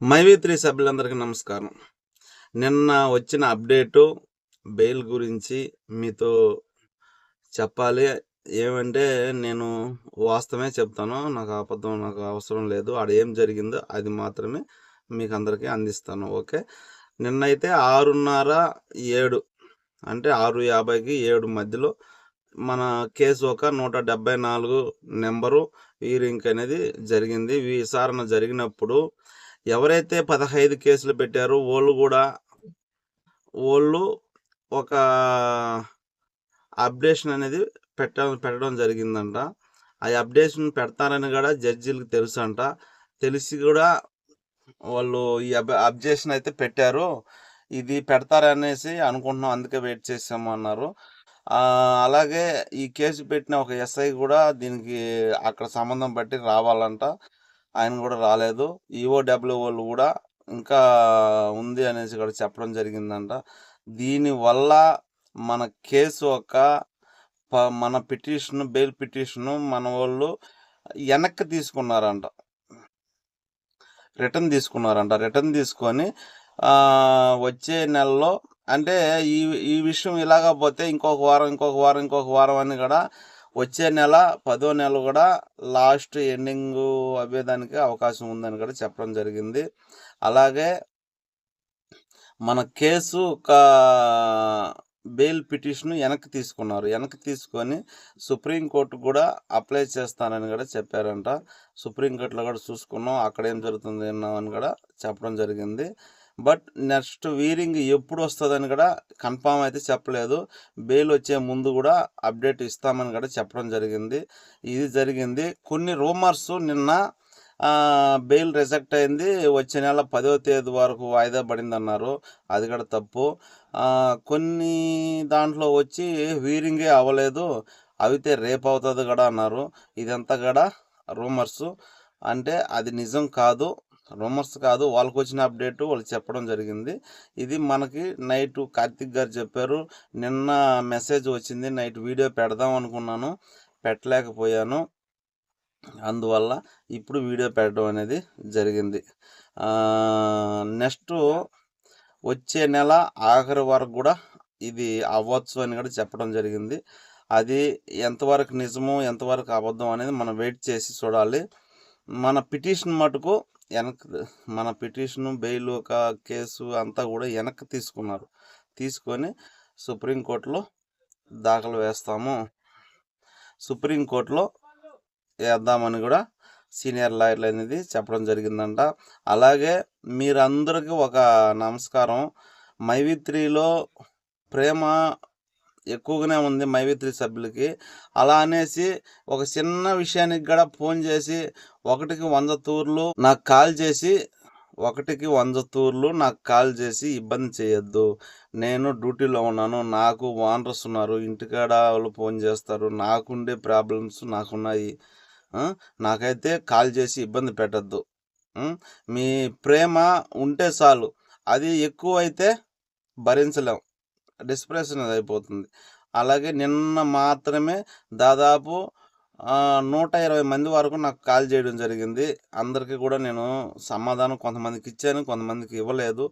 మైవి3 సభ్యులందరికీ నమస్కారం. నిన్న వచ్చిన అప్డేటు బెయిల్ గురించి మీతో చెప్పాలి. ఏమంటే నేను వాస్తవమే చెప్తాను. నాకు అవసరం లేదు. ఏం జరిగిందో అది మాత్రమే మీకందరికీ అందిస్తాను. ఓకే. నిన్నైతే 6:30, 7 అంటే 6:50కి 7 మధ్యలో మన కేసు ఒక 174 నెంబరు హీరింగ్ అనేది జరిగింది. విచారణ జరిగినప్పుడు ఎవరైతే 15 కేసులు పెట్టారో వాళ్ళు ఒక అప్డేషన్ అనేది పెట్టడం జరిగిందంట. ఆ అప్డేషన్ పెడతారని కూడా జడ్జీలకు తెలుసు అంట. తెలిసి కూడా వాళ్ళు ఈ అబ్జెక్షన్ అయితే పెట్టారు. ఇది పెడతారనేసి అనుకుంటున్నాం, అందుకే వెయిట్ చేసాము అన్నారు. అలాగే ఈ కేసు పెట్టిన ఒక ఎస్ఐ కూడా దీనికి అక్కడ సంబంధం బట్టి రావాలంట. ఆయన కూడా రాలేదు. ఈఓడబ్ల్యూ వాళ్ళు కూడా ఇంకా ఉంది అనేసి కూడా చెప్పడం జరిగిందంట. దీనివల్ల మన కేసు మన పిటిషన్, బెయిల్ పిటిషను మన వాళ్ళు వెనక్కి తీసుకున్నారంట. రిటర్న్ తీసుకొని వచ్చే నెలలో అంటే ఈ విషయం ఇలాగా పోతే ఇంకొక వారం అని కూడా వచ్చే నెల 10వ నెల కూడా లాస్ట్ ఎండింగ్ అవ్వేదానికి అవకాశం ఉందని కూడా చెప్పడం జరిగింది. అలాగే మన కేసు బెయిల్ పిటిషన్ వెనక్కి తీసుకొని సుప్రీంకోర్టు కూడా అప్లై చేస్తానని కూడా చెప్పారంట. సుప్రీంకోర్టులో కూడా చూసుకున్నాం, అక్కడ ఏం జరుగుతుంది అని కూడా చెప్పడం జరిగింది. బట్ నెక్స్ట్ హీరింగ్ ఎప్పుడు వస్తుందని కూడా కన్ఫామ్ అయితే చెప్పలేదు. బెయిల్ వచ్చే ముందు కూడా అప్డేట్ ఇస్తామని కూడా చెప్పడం జరిగింది. ఇది జరిగింది. కొన్ని రూమర్స్ నిన్న బెయిల్ రిజెక్ట్ అయింది, వచ్చే నెల 10వ తేదీ వరకు వాయిదా పడింది అన్నారు. అది కూడా తప్పు. కొన్ని దాంట్లో వచ్చి హీరింగే అవ్వలేదు, అవితే రేపు అవుతుంది కూడా అన్నారు. ఇదంతా కూడా రూమర్స్, అంటే అది నిజం కాదు, రూమర్స్ కాదు. వాళ్ళకి వచ్చిన అప్డేట్ వాళ్ళు చెప్పడం జరిగింది. ఇది మనకి నైట్ కార్తిక్ గారు చెప్పారు. నిన్న మెసేజ్ వచ్చింది, నైట్ వీడియో పెడదాం అనుకున్నాను, పెట్టలేకపోయాను. అందువల్ల ఇప్పుడు వీడియో పెట్టడం అనేది జరిగింది. నెక్స్ట్ వచ్చే నెల ఆఖరి వరకు కూడా ఇది అవ్వచ్చు అని కూడా చెప్పడం జరిగింది. అది ఎంతవరకు నిజము ఎంతవరకు అబద్ధం అనేది మనం వెయిట్ చేసి చూడాలి. మన పిటిషన్ మటుకు మన పిటిషను, బెయిల్ కేసు అంతా కూడా వెనక్కి తీసుకొని సుప్రీంకోర్టులో దాఖలు వేస్తాము, సుప్రీంకోర్టులో వేద్దామని కూడా సీనియర్ లాయర్లు అనేది చెప్పడం జరిగిందంట. అలాగే మీరందరికీ ఒక నమస్కారం. మైవి3లో ప్రేమ ఎక్కువగానే ఉంది మైవి3 సభ్యులకి. అలా అనేసి ఒక చిన్న విషయానికి కూడా ఫోన్ చేసి 1కి 100 తూర్లు నాకు కాల్ చేసి ఇబ్బంది చేయొద్దు. నేను డ్యూటీలో ఉన్నాను, నాకు వానరస్ ఉన్నారు, ఇంటికాడ వాళ్ళు ఫోన్ చేస్తారు, నాకుండే ప్రాబ్లమ్స్ నాకున్నాయి. నాకైతే కాల్ చేసి ఇబ్బంది పెట్టద్దు. మీ ప్రేమ ఉంటే చాలు, అది ఎక్కువైతే భరించలేం, డిస్ప్రెషన్ అయిపోతుంది. అలాగే నిన్న మాత్రమే దాదాపు 120 మంది వరకు నాకు కాల్ చేయడం జరిగింది. అందరికీ కూడా నేను సమాధానం కొంతమందికి ఇచ్చాను, కొంతమందికి ఇవ్వలేదు.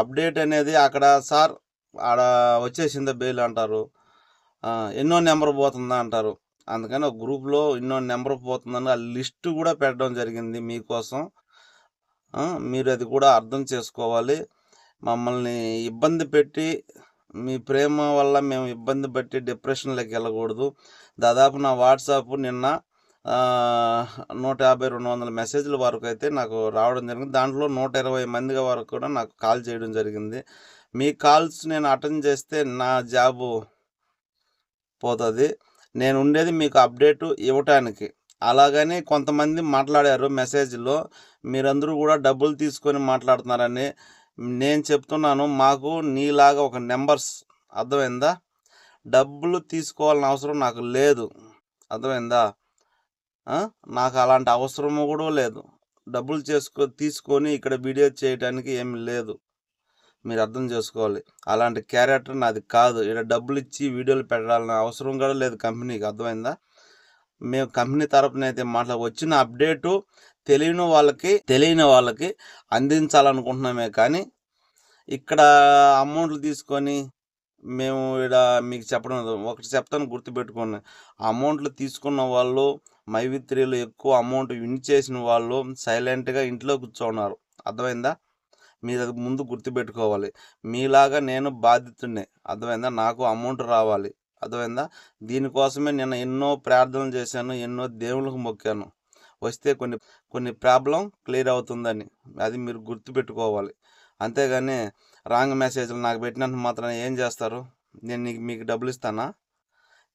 అప్డేట్ అనేది అక్కడ సార్ ఆడ వచ్చేసిందా బెయిల్ అంటారు, ఎన్నో నెంబర్ పోతుందా అంటారు. అందుకని ఒక గ్రూప్లో ఎన్నో నెంబర్ పోతుందని ఆ లిస్టు కూడా పెట్టడం జరిగింది మీకోసం. మీరు అది కూడా అర్థం చేసుకోవాలి. మమ్మల్ని ఇబ్బంది పెట్టి, మీ ప్రేమ వల్ల మేము ఇబ్బంది పెట్టి డిప్రెషన్లోకి వెళ్ళకూడదు. దాదాపు నా వాట్సాప్ నిన్న 150-200 మెసేజ్ల వరకు అయితే నాకు రావడం జరిగింది. దాంట్లో 120 మంది వరకు కూడా నాకు కాల్ చేయడం జరిగింది. మీ కాల్స్ నేను అటెండ్ చేస్తే నా జాబు పోతుంది. నేను ఉండేది మీకు అప్డేట్ ఇవ్వటానికి. అలాగని కొంతమంది మాట్లాడారు మెసేజ్లో, మీరందరూ కూడా డబ్బులు తీసుకొని మాట్లాడుతున్నారని. నేను చెప్తున్నాను, మాకు నీలాగా ఒక నెంబర్స్, అర్థమైందా? డబ్బులు తీసుకోవాలని అవసరం నాకు లేదు, అర్థమైందా? నాకు అలాంటి అవసరము కూడా లేదు. డబ్బులు తీసుకొని ఇక్కడ వీడియో చేయడానికి ఏమి లేదు, మీరు అర్థం చేసుకోవాలి. అలాంటి క్యారెక్టర్ నాది కాదు. ఇక్కడ డబ్బులు ఇచ్చి వీడియోలు పెట్టాలన్న అవసరం కూడా లేదు కంపెనీకి, అర్థమైందా? మేము కంపెనీ తరపున అయితే వచ్చిన అప్డేటు తెలియని వాళ్ళకి అందించాలనుకుంటున్నామే కానీ ఇక్కడ అమౌంట్లు తీసుకొని మేము ఇక్కడ మీకు చెప్పడం ఒకటి చెప్తాను, గుర్తుపెట్టుకోండి. అమౌంట్లు తీసుకున్న వాళ్ళు, మైవిత్రిలో ఎక్కువ అమౌంట్ విన్ చేసిన వాళ్ళు సైలెంట్గా ఇంట్లో కూర్చోన్నారు. అర్థమైందా? మీరు అది ముందు గుర్తుపెట్టుకోవాలి. మీలాగా నేను బాధితుడినే. అర్థమైందా? నాకు అమౌంట్ రావాలి. అర్థమైందా? దీనికోసమే నేను ఎన్నో ప్రార్థనలు చేశాను, ఎన్నో దేవుళ్ళకు మొక్కాను, వస్తే కొన్ని ప్రాబ్లం క్లియర్ అవుతుందని. అది మీరు గుర్తుపెట్టుకోవాలి. అంతేగాని రాంగ్ మెసేజ్లు నాకు పెట్టినంత మాత్రం ఏం చేస్తారు? నేను మీకు డబ్బులు ఇస్తానా?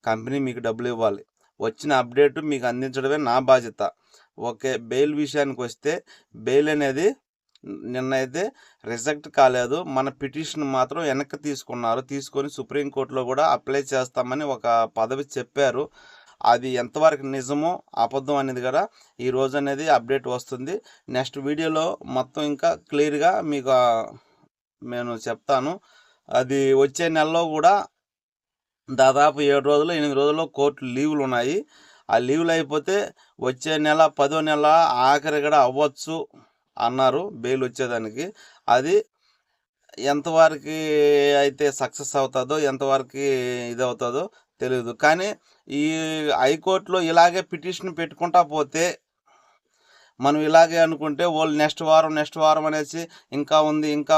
కంపెనీ మీకు డబ్బులు ఇవ్వాలి. వచ్చిన అప్డేట్ మీకు అందించడమే నా బాధ్యత. ఓకే. బెయిల్ విషయానికి వస్తే బెయిల్ అనేది నిన్నైతే రిజెక్ట్ కాలేదు. మన పిటిషన్ మాత్రం వెనక్కి తీసుకొని సుప్రీంకోర్టులో కూడా అప్లై చేస్తామని ఒక పదవి చెప్పారు. అది ఎంతవరకు నిజమో అబద్ధం అనేది కూడా ఈరోజు అనేది అప్డేట్ వస్తుంది. నెక్స్ట్ వీడియోలో మొత్తం ఇంకా క్లియర్గా మీకు నేను చెప్తాను. అది వచ్చే నెలలో కూడా దాదాపు 7 రోజులు 8 రోజుల్లో కోర్టు లీవులు ఉన్నాయి. ఆ లీవులు అయిపోతే వచ్చే నెల 10వ నెల ఆఖరి కూడా అవ్వచ్చు అన్నారు బెయిల్ వచ్చేదానికి. అది ఎంతవరకు అయితే సక్సెస్ అవుతుందో, ఎంతవరకు ఇది అవుతుందో తెలియదు. కానీ ఈ హైకోర్టులో ఇలాగే పిటిషన్ పెట్టుకుంటా పోతే, మనం ఇలాగే అనుకుంటే వాళ్ళు నెక్స్ట్ వారం అనేసి ఇంకా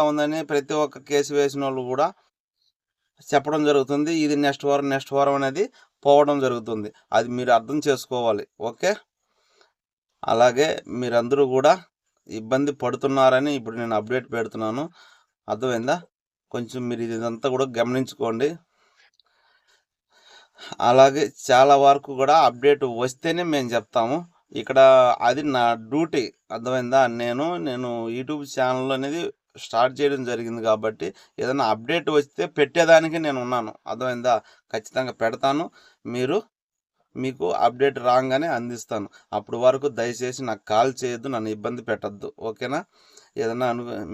ఉందని ప్రతి ఒక్క కేసు వేసిన వాళ్ళు కూడా చెప్పడం జరుగుతుంది. ఇది నెక్స్ట్ వారం అనేది పోవడం జరుగుతుంది. అది మీరు అర్థం చేసుకోవాలి. ఓకే. అలాగే మీరందరూ కూడా ఇబ్బంది పడుతున్నారని ఇప్పుడు నేను అప్డేట్ పెడుతున్నాను. అర్థమైందా? కొంచెం మీరు ఇదంతా కూడా గమనించుకోండి. అలాగే చాలా వరకు కూడా అప్డేట్ వస్తేనే మేము చెప్తాము. ఇక్కడ అది నా డ్యూటీ. అర్థమైందా? నేను యూట్యూబ్ ఛానల్ అనేది స్టార్ట్ చేయడం జరిగింది కాబట్టి ఏదైనా అప్డేట్ వస్తే పెట్టేదానికి నేను ఉన్నాను. అర్థమైందా? ఖచ్చితంగా పెడతాను. మీకు అప్డేట్ రాగానే అందిస్తాను. అప్పుడు వరకు దయచేసి నాకు కాల్ చేయొద్దు, నన్ను ఇబ్బంది పెట్టద్దు. ఓకేనా? ఏదైనా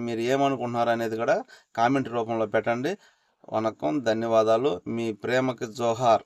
మీరు ఏమనుకుంటున్నారు అనేది కూడా కామెంట్ రూపంలో పెట్టండి. వనకం, ధన్యవాదాలు. మీ ప్రేమకి జోహార్.